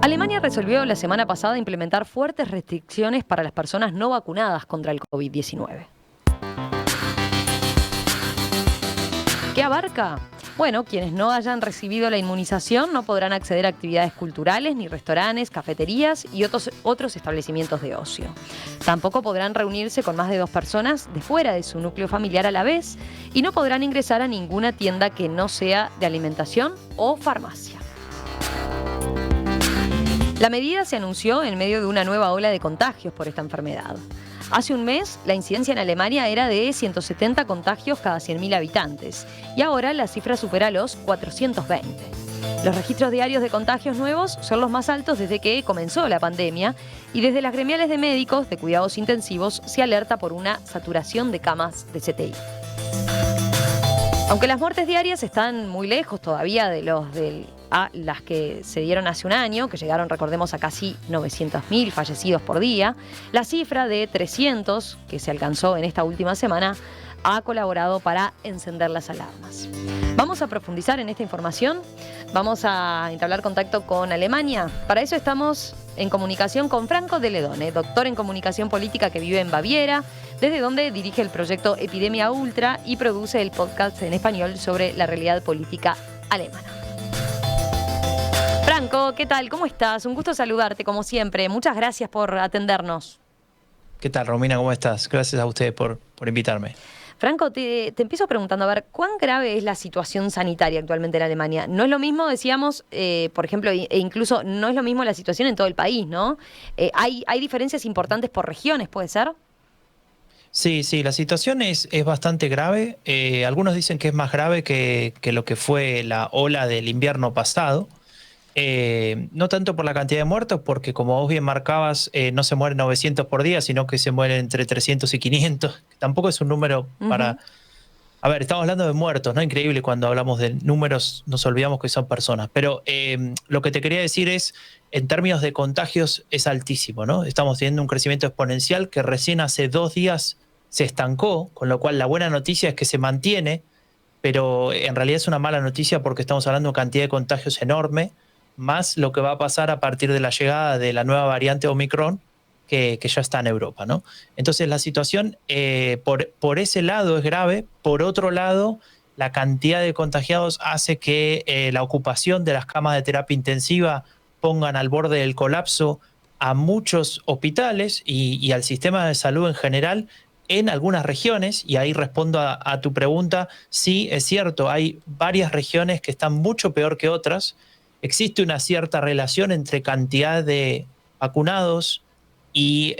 Alemania resolvió la semana pasada implementar fuertes restricciones para las personas no vacunadas contra el COVID-19. ¿Qué abarca? Bueno, quienes no hayan recibido la inmunización no podrán acceder a actividades culturales, ni restaurantes, cafeterías y otros establecimientos de ocio. Tampoco podrán reunirse con más de 2 personas de fuera de su núcleo familiar a la vez y no podrán ingresar a ninguna tienda que no sea de alimentación o farmacia. La medida se anunció en medio de una nueva ola de contagios por esta enfermedad. Hace un mes, la incidencia en Alemania era de 170 contagios cada 100.000 habitantes y ahora la cifra supera los 420. Los registros diarios de contagios nuevos son los más altos desde que comenzó la pandemia y desde las gremiales de médicos de cuidados intensivos se alerta por una saturación de camas de CTI. Aunque las muertes diarias están muy lejos todavía de las que se dieron hace un año, que llegaron, recordemos, a casi 900.000 fallecidos por día, la cifra de 300 que se alcanzó en esta última semana ha colaborado para encender las alarmas. Vamos a profundizar en esta información, vamos a entablar contacto con Alemania. Para eso estamos en comunicación con Franco de Ledone, doctor en comunicación política que vive en Baviera, desde donde dirige el proyecto Epidemia Ultra y produce el podcast en español sobre la realidad política alemana. Franco, ¿qué tal? ¿Cómo estás? Un gusto saludarte, como siempre. Muchas gracias por atendernos. ¿Qué tal, Romina? ¿Cómo estás? Gracias a ustedes por invitarme. Franco, te empiezo preguntando, a ver, ¿cuán grave es la situación sanitaria actualmente en Alemania? No es lo mismo, decíamos, por ejemplo, e incluso no es lo mismo la situación en todo el país, ¿no? Hay diferencias importantes por regiones, ¿puede ser? Sí, la situación es bastante grave. Algunos dicen que es más grave que lo que fue la ola del invierno pasado. No tanto por la cantidad de muertos, porque como vos bien marcabas, no se mueren 900 por día, sino que se mueren entre 300 y 500. Tampoco es un número para... A ver, estamos hablando de muertos, ¿no? Increíble, cuando hablamos de números nos olvidamos que son personas. Pero lo que te quería decir es, en términos de contagios, es altísimo, ¿no? Estamos teniendo un crecimiento exponencial que recién hace 2 días se estancó, con lo cual la buena noticia es que se mantiene, pero en realidad es una mala noticia porque estamos hablando de una cantidad de contagios enorme, más lo que va a pasar a partir de la llegada de la nueva variante Omicron, que ya está en Europa, ¿no? Entonces la situación por ese lado es grave. Por otro lado, la cantidad de contagiados hace que la ocupación de las camas de terapia intensiva pongan al borde del colapso a muchos hospitales y al sistema de salud en general en algunas regiones, y ahí respondo a tu pregunta. Sí, es cierto, hay varias regiones que están mucho peor que otras. Existe una cierta relación entre cantidad de vacunados y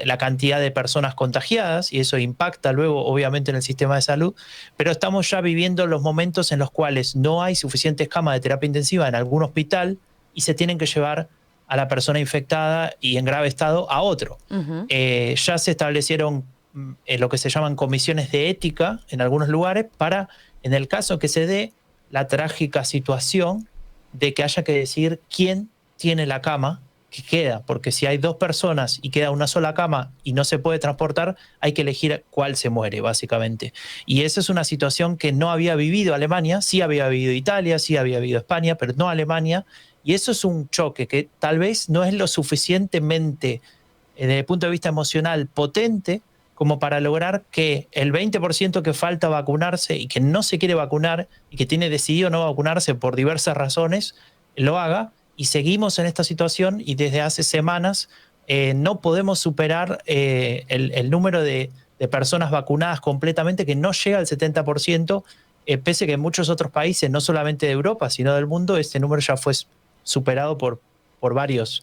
la cantidad de personas contagiadas, y eso impacta luego obviamente en el sistema de salud, pero estamos ya viviendo los momentos en los cuales no hay suficientes camas de terapia intensiva en algún hospital y se tienen que llevar a la persona infectada y en grave estado a otro. Ya se establecieron lo que se llaman comisiones de ética en algunos lugares para, en el caso que se dé la trágica situación de que haya que decir quién tiene la cama que queda, porque si hay 2 personas y queda una sola cama y no se puede transportar, hay que elegir cuál se muere, básicamente. Y esa es una situación que no había vivido Alemania. Sí había vivido Italia, sí había vivido España, pero no Alemania, y eso es un choque que tal vez no es lo suficientemente, desde el punto de vista emocional, potente como para lograr que el 20% que falta vacunarse y que no se quiere vacunar y que tiene decidido no vacunarse por diversas razones, lo haga. Y seguimos en esta situación y desde hace semanas no podemos superar el número de personas vacunadas completamente, que no llega al 70%, pese que en muchos otros países, no solamente de Europa, sino del mundo, este número ya fue superado por varias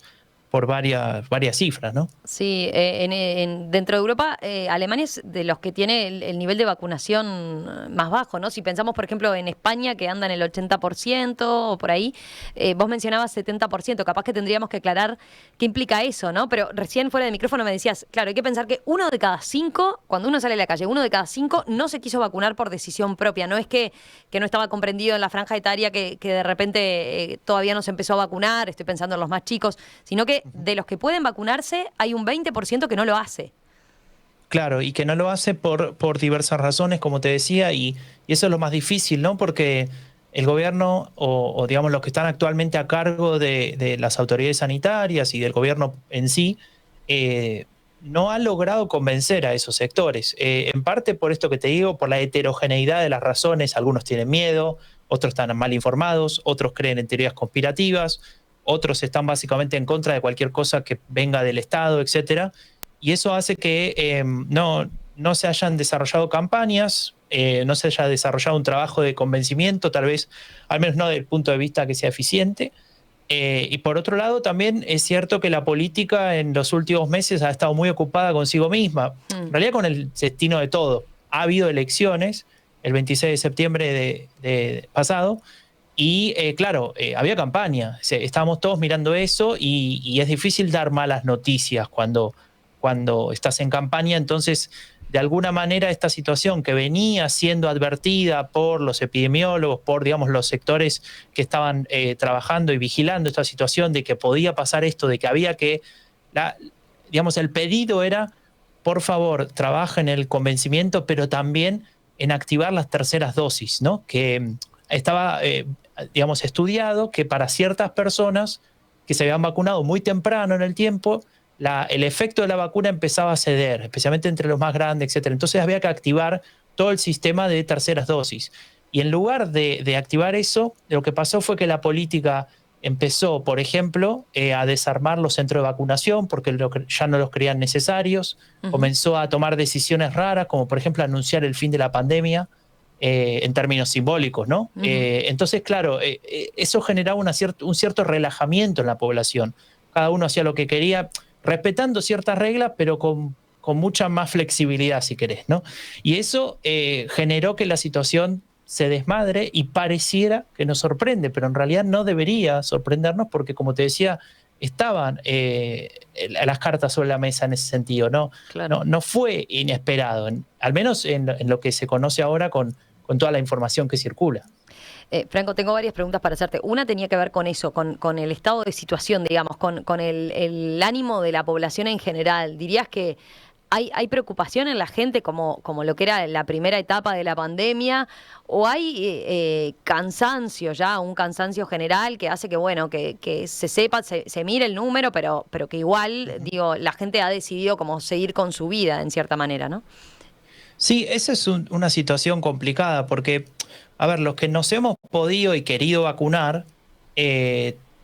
cifras, ¿no? Sí, dentro de Europa, Alemania es de los que tiene el nivel de vacunación más bajo, ¿no? Si pensamos, por ejemplo, en España, que anda en el 80% o por ahí, vos mencionabas 70%, capaz que tendríamos que aclarar qué implica eso, ¿no? Pero recién fuera de micrófono me decías, claro, hay que pensar que 1 de cada 5, cuando uno sale a la calle, 1 de cada 5 no se quiso vacunar por decisión propia, no es que no estaba comprendido en la franja etaria que de repente todavía no se empezó a vacunar, estoy pensando en los más chicos, sino que de los que pueden vacunarse hay un 20% que no lo hace. Claro, y que no lo hace por diversas razones, como te decía, y eso es lo más difícil, ¿no? Porque el gobierno o digamos los que están actualmente a cargo de las autoridades sanitarias y del gobierno en sí, no ha logrado convencer a esos sectores. En parte por esto que te digo, por la heterogeneidad de las razones. Algunos tienen miedo, otros están mal informados, otros creen en teorías conspirativas, otros están básicamente en contra de cualquier cosa que venga del Estado, etcétera. Y eso hace que no se hayan desarrollado campañas, no se haya desarrollado un trabajo de convencimiento, tal vez, al menos no desde el punto de vista que sea eficiente. Y por otro lado, también es cierto que la política en los últimos meses ha estado muy ocupada consigo misma, en realidad con el destino de todo. Ha habido elecciones el 26 de septiembre de pasado, y claro, había campaña, estábamos todos mirando eso, y es difícil dar malas noticias cuando estás en campaña. Entonces, de alguna manera, esta situación que venía siendo advertida por los epidemiólogos, por, digamos, los sectores que estaban trabajando y vigilando esta situación de que podía pasar esto, de que había que, digamos, el pedido era, por favor, trabaja en el convencimiento, pero también en activar las terceras dosis, ¿no? Que estaba, digamos, estudiado que para ciertas personas que se habían vacunado muy temprano en el tiempo, el efecto de la vacuna empezaba a ceder, especialmente entre los más grandes, etc. Entonces había que activar todo el sistema de terceras dosis. Y en lugar de activar eso, lo que pasó fue que la política empezó, por ejemplo, a desarmar los centros de vacunación porque ya no los creían necesarios. Comenzó a tomar decisiones raras, como por ejemplo anunciar el fin de la pandemia en términos simbólicos, ¿no? Entonces, claro, eso generaba un cierto relajamiento en la población. Cada uno hacía lo que quería, respetando ciertas reglas, pero con mucha más flexibilidad, si querés, ¿no? Y eso generó que la situación se desmadre y pareciera que nos sorprende, pero en realidad no debería sorprendernos porque, como te decía, estaban las cartas sobre la mesa en ese sentido, ¿no? Claro. No fue inesperado, al menos en lo que se conoce ahora con toda la información que circula. Franco, tengo varias preguntas para hacerte. Una tenía que ver con eso, con el estado de situación, digamos, con el ánimo de la población en general. ¿Dirías que hay preocupación en la gente como lo que era la primera etapa de la pandemia? ¿O hay cansancio ya, un cansancio general que hace que, bueno, que se sepa, se mire el número, pero que igual, digo, la gente ha decidido como seguir con su vida en cierta manera, ¿no? Sí, esa es una situación complicada porque, a ver, los que nos hemos podido y querido vacunar,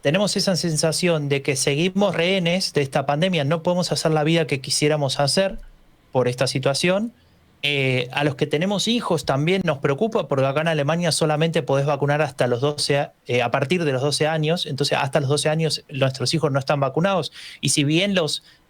tenemos esa sensación de que seguimos rehenes de esta pandemia, no podemos hacer la vida que quisiéramos hacer por esta situación. A los que tenemos hijos también nos preocupa porque acá en Alemania solamente podés vacunar hasta los 12, a partir de los 12 años, entonces hasta los 12 años nuestros hijos no están vacunados, y si bien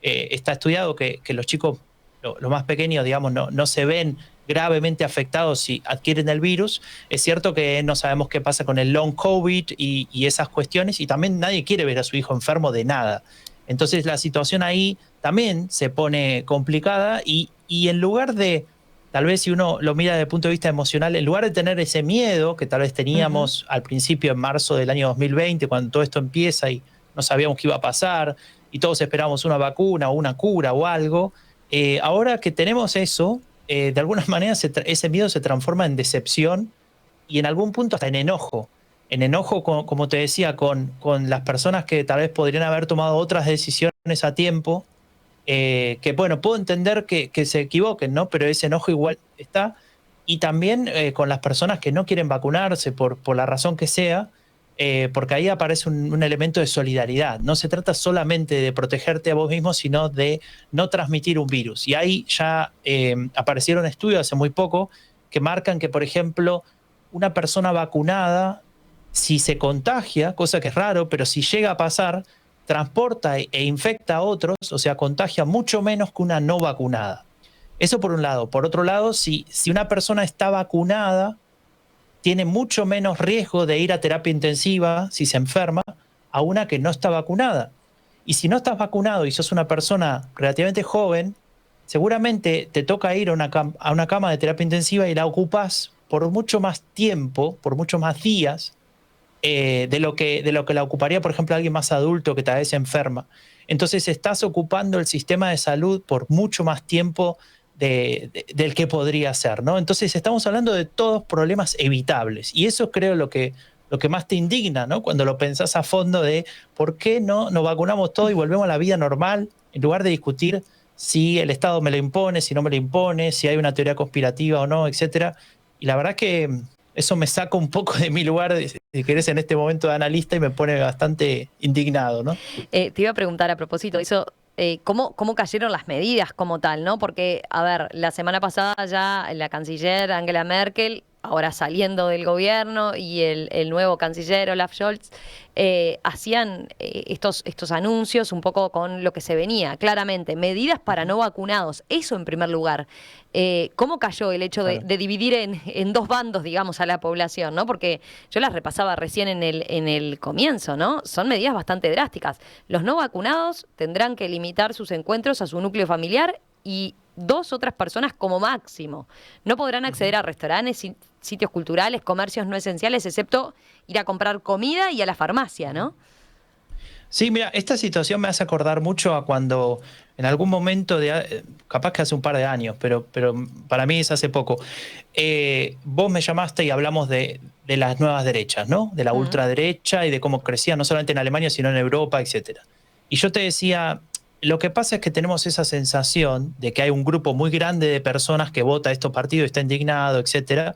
está estudiado que los chicos, los más pequeños, digamos, no se ven gravemente afectados si adquieren el virus, es cierto que no sabemos qué pasa con el long COVID y esas cuestiones, y también nadie quiere ver a su hijo enfermo de nada. Entonces la situación ahí también se pone complicada y en lugar de, tal vez si uno lo mira desde el punto de vista emocional, en lugar de tener ese miedo que tal vez teníamos al principio, en marzo del año 2020, cuando todo esto empieza y no sabíamos qué iba a pasar y todos esperábamos una vacuna o una cura o algo, ahora que tenemos eso, de alguna manera ese miedo se transforma en decepción y en algún punto hasta en enojo. En enojo, como te decía, con las personas que tal vez podrían haber tomado otras decisiones a tiempo, que bueno, puedo entender que se equivoquen, ¿no? Pero ese enojo igual está. Y también con las personas que no quieren vacunarse por la razón que sea, porque ahí aparece un elemento de solidaridad. No se trata solamente de protegerte a vos mismo, sino de no transmitir un virus. Y ahí ya aparecieron estudios hace muy poco que marcan que, por ejemplo, una persona vacunada, si se contagia, cosa que es raro, pero si llega a pasar, transporta e infecta a otros, o sea, contagia mucho menos que una no vacunada. Eso por un lado. Por otro lado, si una persona está vacunada, tiene mucho menos riesgo de ir a terapia intensiva si se enferma a una que no está vacunada. Y si no estás vacunado y sos una persona relativamente joven, seguramente te toca ir a una cama de terapia intensiva y la ocupás por mucho más tiempo, por muchos más días, de lo que la ocuparía, por ejemplo, alguien más adulto que tal vez se enferma. Entonces estás ocupando el sistema de salud por mucho más tiempo del que podría ser, ¿no? Entonces estamos hablando de todos problemas evitables y eso creo lo que más te indigna, ¿no? Cuando lo pensás a fondo de por qué no nos vacunamos todo y volvemos a la vida normal en lugar de discutir si el Estado me lo impone, si no me lo impone, si hay una teoría conspirativa o no, etcétera. Y la verdad que eso me saca un poco de mi lugar, si querés, en este momento de analista y me pone bastante indignado, ¿no? Te iba a preguntar a propósito, eso, ¿cómo cayeron las medidas como tal, ¿no? Porque, a ver, la semana pasada ya la canciller Angela Merkel, ahora saliendo del gobierno, y el nuevo canciller Olaf Scholz, hacían estos anuncios un poco con lo que se venía, claramente, medidas para no vacunados, eso en primer lugar. ¿Cómo cayó el hecho Claro. de dividir en dos bandos, digamos, a la población, ¿no? Porque yo las repasaba recién en el comienzo, ¿no? Son medidas bastante drásticas. Los no vacunados tendrán que limitar sus encuentros a su núcleo familiar y dos otras personas como máximo. No podrán acceder a restaurantes, sitios culturales, comercios no esenciales, excepto ir a comprar comida y a la farmacia, ¿no? Sí, mira, esta situación me hace acordar mucho a cuando en algún momento, capaz que hace un par de años, pero para mí es hace poco, vos me llamaste y hablamos de las nuevas derechas, ¿no? De la Mm. ultraderecha y de cómo crecía no solamente en Alemania, sino en Europa, etcétera. Y yo te decía, lo que pasa es que tenemos esa sensación de que hay un grupo muy grande de personas que vota a estos partidos, está indignado, etcétera,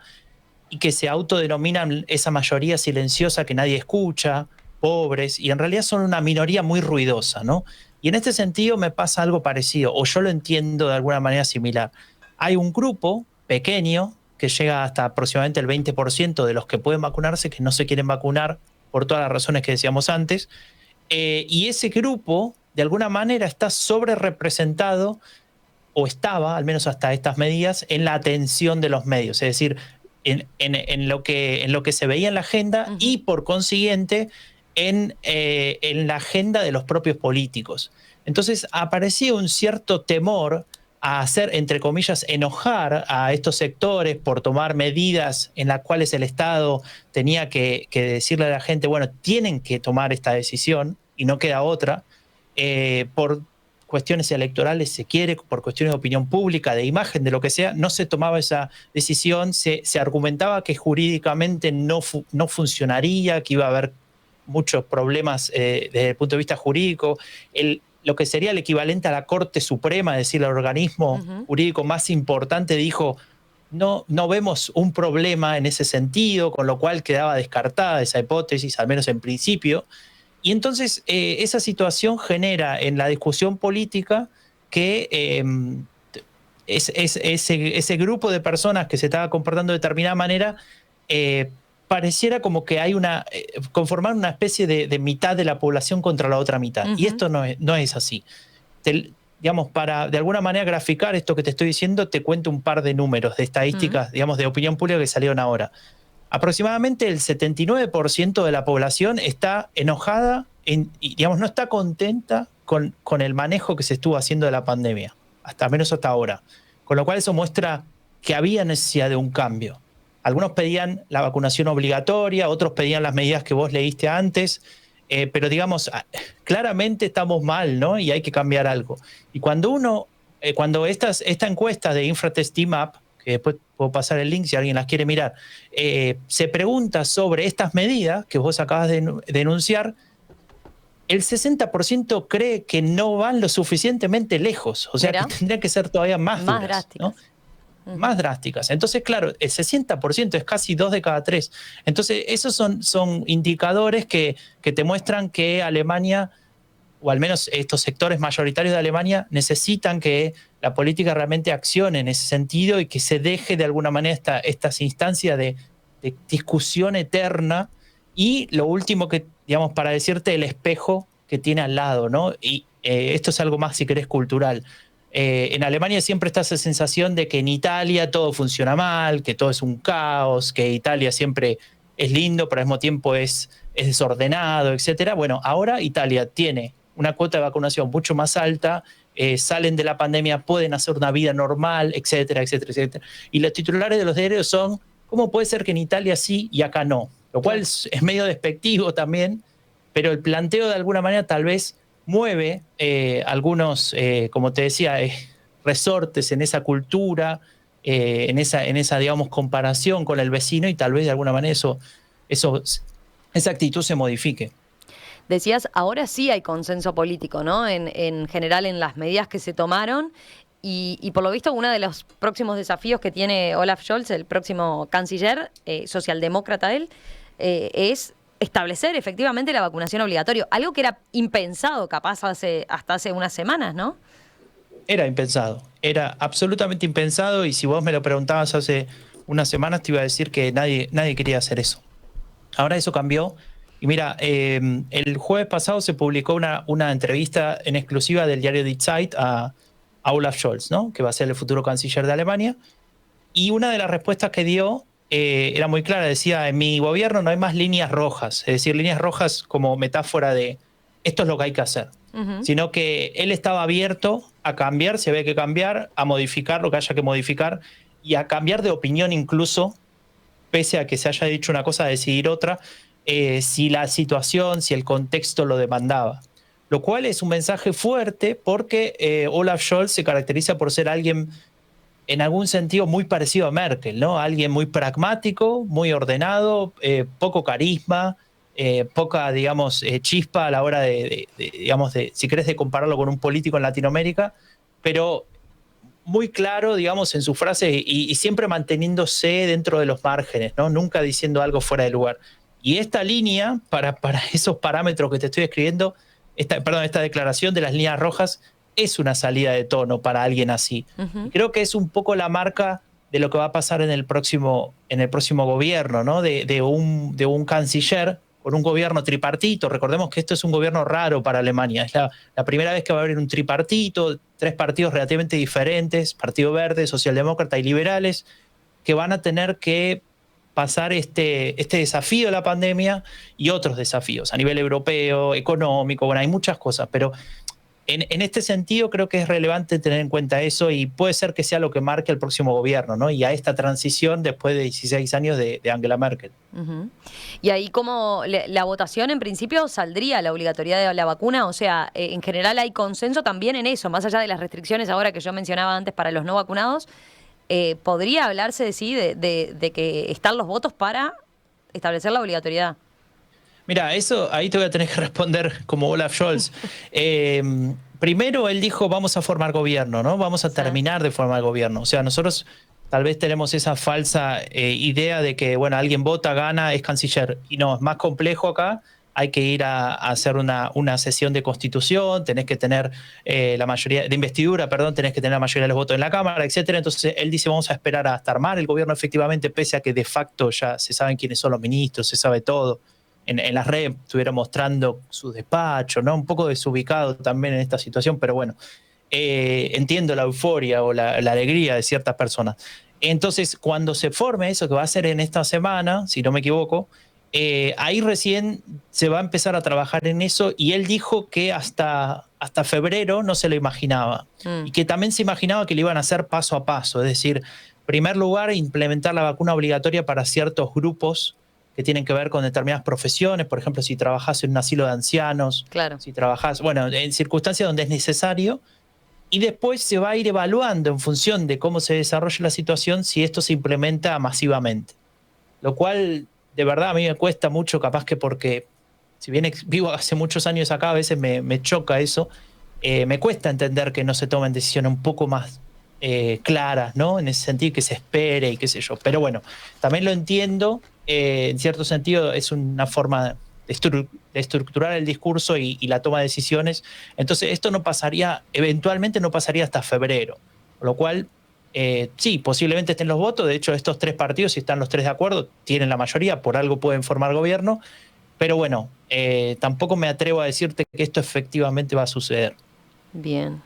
y que se autodenominan esa mayoría silenciosa que nadie escucha, pobres, y en realidad son una minoría muy ruidosa, ¿no? Y en este sentido me pasa algo parecido, o yo lo entiendo de alguna manera similar. Hay un grupo pequeño que llega hasta aproximadamente el 20% de los que pueden vacunarse que no se quieren vacunar por todas las razones que decíamos antes, y ese grupo de alguna manera está sobre representado o estaba, al menos hasta estas medidas, en la atención de los medios, es decir, en lo que se veía en la agenda y Ujú. por consiguiente en la agenda de los propios políticos. Entonces aparecía un cierto temor a hacer, entre comillas, enojar a estos sectores por tomar medidas en las cuales el Estado tenía que decirle a la gente, bueno, tienen que tomar esta decisión y no queda otra, por cuestiones electorales, se quiere, por cuestiones de opinión pública, de imagen, de lo que sea, no se tomaba esa decisión, se argumentaba que jurídicamente no funcionaría, que iba a haber muchos problemas desde el punto de vista jurídico, lo que sería el equivalente a la Corte Suprema, es decir, el organismo Ujú. jurídico más importante, dijo, no vemos un problema en ese sentido, con lo cual quedaba descartada esa hipótesis, al menos en principio. Y entonces esa situación genera en la discusión política que ese grupo de personas que se estaba comportando de determinada manera pareciera como que hay conformar una especie de mitad de la población contra la otra mitad. Y Ujú. esto no es así. Digamos, para de alguna manera graficar esto que te estoy diciendo, te cuento un par de números de Ujú. estadísticas, digamos, de opinión pública que salieron ahora. Aproximadamente el 79% de la población está enojada y, digamos, no está contenta con el manejo que se estuvo haciendo de la pandemia, hasta menos hasta ahora. Con lo cual eso muestra que había necesidad de un cambio. Algunos pedían la vacunación obligatoria, otros pedían las medidas que vos leíste antes, pero digamos, claramente estamos mal, ¿no? Y hay que cambiar algo. Y cuando esta encuesta de Infratest Team-Up, que después puedo pasar el link si alguien las quiere mirar, se pregunta sobre estas medidas que vos acabas de denunciar, el 60% cree que no van lo suficientemente lejos, o sea que Mira, tendrían que ser todavía más más duras, ¿no? drásticas. Ujú. Más drásticas. Entonces, claro, el 60% es casi 2 de cada 3. Entonces, esos son indicadores que te muestran que Alemania, o al menos estos sectores mayoritarios de Alemania, necesitan que la política realmente accione en ese sentido y que se deje de alguna manera estas instancias de discusión eterna. Y lo último que, digamos, para decirte el espejo que tiene al lado, ¿no? Y esto es algo más, si querés, cultural. En Alemania siempre está esa sensación de que en Italia todo funciona mal, que todo es un caos, que Italia siempre es lindo, pero al mismo tiempo es desordenado, etcétera. Bueno, ahora Italia tiene una cuota de vacunación mucho más alta, salen de la pandemia, pueden hacer una vida normal, etcétera, etcétera, etcétera. Y los titulares de los diarios son, ¿cómo puede ser que en Italia sí y acá no? Lo cual Claro. es medio despectivo también, pero el planteo de alguna manera tal vez mueve algunos, como te decía, resortes, en esa cultura, en esa, digamos, comparación con el vecino, y tal vez de alguna manera esa actitud se modifique. Decías, ahora sí hay consenso político, ¿no? En general en las medidas que se tomaron y por lo visto uno de los próximos desafíos que tiene Olaf Scholz, el próximo canciller, socialdemócrata él, es establecer efectivamente la vacunación obligatoria, algo que era impensado capaz hasta hace unas semanas, ¿no? Era impensado, era absolutamente impensado, y si vos me lo preguntabas hace unas semanas te iba a decir que nadie quería hacer eso. Ahora eso cambió. Y mira, el jueves pasado se publicó una entrevista en exclusiva del diario Die Zeit a Olaf Scholz, ¿no? Que va a ser el futuro canciller de Alemania. Y una de las respuestas que dio era muy clara. Decía, en mi gobierno no hay más líneas rojas. Es decir, líneas rojas como metáfora de esto es lo que hay que hacer. Sino que él estaba abierto a cambiar, si había que cambiar, a modificar lo que haya que modificar y a cambiar de opinión incluso, pese a que se haya dicho una cosa, a decidir otra, si la situación, si el contexto lo demandaba. Lo cual es un mensaje fuerte porque Olaf Scholz se caracteriza por ser alguien en algún sentido muy parecido a Merkel, ¿no? Alguien muy pragmático, muy ordenado, poco carisma, poca, digamos, chispa a la hora digamos, si querés, de compararlo con un político en Latinoamérica, pero muy claro, digamos, en su frase y siempre manteniéndose dentro de los márgenes, ¿no? Nunca diciendo algo fuera de lugar. Y esta línea, para esos parámetros que te estoy escribiendo, esta declaración de las líneas rojas es una salida de tono para alguien así. Y creo que es un poco la marca de lo que va a pasar en el próximo gobierno, ¿no? De un canciller con un gobierno tripartito. Recordemos que esto es un gobierno raro para Alemania. Es la primera vez que va a haber un tripartito, 3 partidos relativamente diferentes, Partido Verde, Socialdemócrata y Liberales, que van a tener que pasar este desafío de la pandemia y otros desafíos a nivel europeo, económico. Bueno, hay muchas cosas, pero en este sentido creo que es relevante tener en cuenta eso, y puede ser que sea lo que marque el próximo gobierno, ¿no? Y a esta transición después de 16 años de Angela Merkel. Y ahí como la votación en principio saldría la obligatoriedad de la vacuna, o sea, en general hay consenso también en eso, más allá de las restricciones ahora que yo mencionaba antes para los no vacunados, podría hablarse de sí, de que están los votos para establecer la obligatoriedad. Mira, eso ahí te voy a tener que responder como Olaf Scholz. Primero él dijo, vamos a formar gobierno, ¿no? Vamos a terminar de formar gobierno. O sea, nosotros tal vez tenemos esa falsa idea de que, bueno, alguien vota, gana, es canciller. Y no, es más complejo acá. Hay que ir a hacer una sesión de constitución, tenés que tener la mayoría de investidura, perdón, tenés que tener la mayoría de los votos en la Cámara, etcétera. Entonces él dice, vamos a esperar hasta armar el gobierno efectivamente, pese a que de facto ya se saben quiénes son los ministros, se sabe todo. En las redes estuvieron mostrando su despacho, ¿no? Un poco desubicado también en esta situación, pero bueno, entiendo la euforia o la alegría de ciertas personas. Entonces, cuando se forme eso, que va a ser en esta semana, si no me equivoco, ahí recién se va a empezar a trabajar en eso, y él dijo que hasta febrero no se lo imaginaba, y que también se imaginaba que lo iban a hacer paso a paso, es decir, en primer lugar, implementar la vacuna obligatoria para ciertos grupos que tienen que ver con determinadas profesiones, por ejemplo, si trabajás en un asilo de ancianos, claro, si trabajás, bueno, en circunstancias donde es necesario, y después se va a ir evaluando en función de cómo se desarrolla la situación si esto se implementa masivamente. Lo cual, de verdad, a mí me cuesta mucho, capaz que porque, si bien vivo hace muchos años acá, a veces me choca eso, me cuesta entender que no se tomen decisiones un poco más claras, ¿no? En ese sentido, que se espere y qué sé yo. Pero bueno, también lo entiendo. En cierto sentido es una forma de estructurar el discurso y la toma de decisiones. Entonces esto no pasaría, eventualmente no pasaría hasta febrero, con lo cual sí, posiblemente estén los votos. De hecho, estos 3 partidos, si están los 3 de acuerdo, tienen la mayoría, por algo pueden formar gobierno, pero bueno, tampoco me atrevo a decirte que esto efectivamente va a suceder. Bien.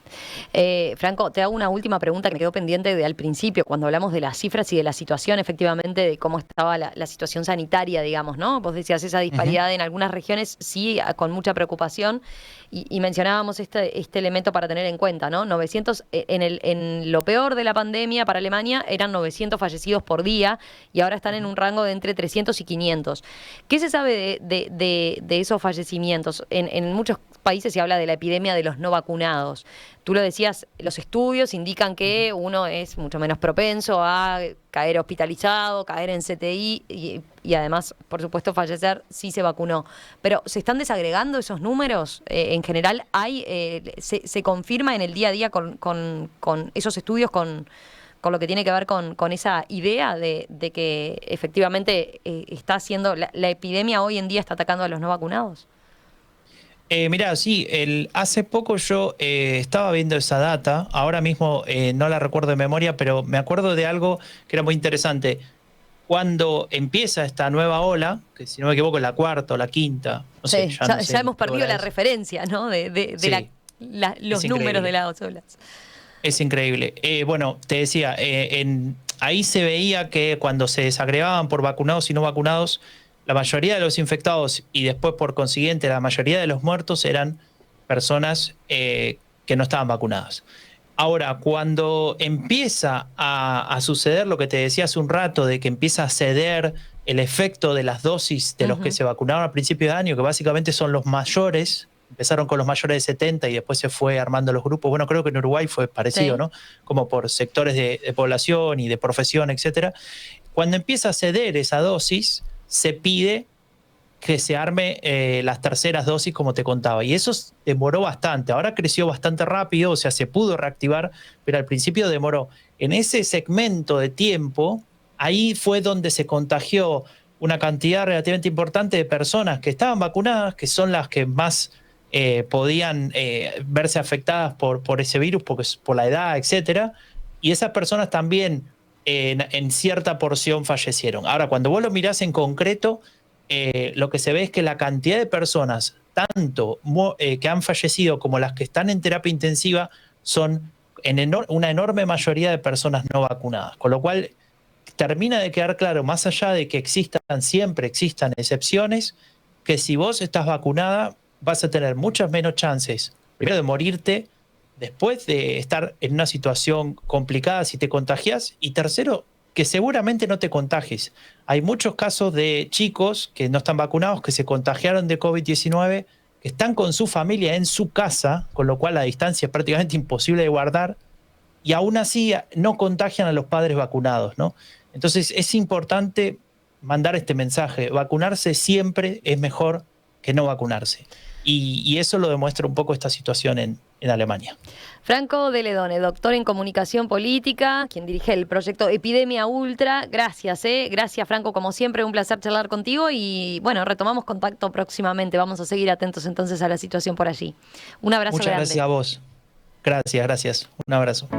Franco, te hago una última pregunta que me quedó pendiente de al principio, cuando hablamos de las cifras y de la situación, efectivamente, de cómo estaba la situación sanitaria, digamos, ¿no? Vos decías esa disparidad en algunas regiones, sí, con mucha preocupación, y mencionábamos este elemento para tener en cuenta, ¿no? 900, en lo peor de la pandemia para Alemania eran 900 fallecidos por día, y ahora están en un rango de entre 300 y 500. ¿Qué se sabe de esos fallecimientos? En muchos países se habla de la epidemia de los no vacunados. vacunados. Tú lo decías, los estudios indican que uno es mucho menos propenso a caer hospitalizado, caer en CTI y además, por supuesto, fallecer si se vacunó. Pero ¿se están desagregando esos números? En general, se confirma en el día a día con esos estudios, con lo que tiene que ver con esa idea de que efectivamente está haciendo, la epidemia hoy en día está atacando a los no vacunados. Mirá, sí, hace poco yo estaba viendo esa data, ahora mismo no la recuerdo de memoria, pero me acuerdo de algo que era muy interesante. Cuando empieza esta nueva ola, que si no me equivoco es la cuarta o la quinta, no sé, Sí, ya no sé ya hemos qué perdido hora la es. referencia, ¿no? Sí, Los es números de increíble. las olas. Es increíble. Bueno, te decía, ahí se veía que cuando se desagregaban por vacunados y no vacunados, la mayoría de los infectados y después por consiguiente la mayoría de los muertos eran personas que no estaban vacunadas. Ahora, cuando empieza a suceder lo que te decía hace un rato, de que empieza a ceder el efecto de las dosis de los que se vacunaron a principios de año, que básicamente son los mayores, empezaron con los mayores de 70 y después se fue armando los grupos. Bueno, creo que en Uruguay fue parecido, Sí. ¿no? Como por sectores de población y de profesión, etcétera. Cuando empieza a ceder esa dosis, se pide que se arme las terceras dosis, como te contaba. Y eso demoró bastante. Ahora creció bastante rápido, o sea, se pudo reactivar, pero al principio demoró. En ese segmento de tiempo, ahí fue donde se contagió una cantidad relativamente importante de personas que estaban vacunadas, que son las que más podían verse afectadas por ese virus, porque, por la edad, etcétera. Y esas personas también en cierta porción fallecieron. Ahora, cuando vos lo mirás en concreto, lo que se ve es que la cantidad de personas, tanto que han fallecido como las que están en terapia intensiva, son una enorme mayoría de personas no vacunadas. Con lo cual, termina de quedar claro, más allá de que siempre existan excepciones, que si vos estás vacunada, vas a tener muchas menos chances, primero de morirte, después de estar en una situación complicada si te contagias, y tercero, que seguramente no te contagies. Hay muchos casos de chicos que no están vacunados, que se contagiaron de COVID-19, que están con su familia en su casa, con lo cual la distancia es prácticamente imposible de guardar, y aún así no contagian a los padres vacunados, ¿no? Entonces es importante mandar este mensaje: vacunarse siempre es mejor que no vacunarse. Y eso lo demuestra un poco esta situación en Alemania. Franco de Ledone, doctor en comunicación política, quien dirige el proyecto Epidemia Ultra. Gracias, Gracias, Franco, como siempre, un placer charlar contigo y bueno, retomamos contacto próximamente. Vamos a seguir atentos entonces a la situación por allí. Un abrazo Muchas grande. gracias a vos. Gracias. Un abrazo.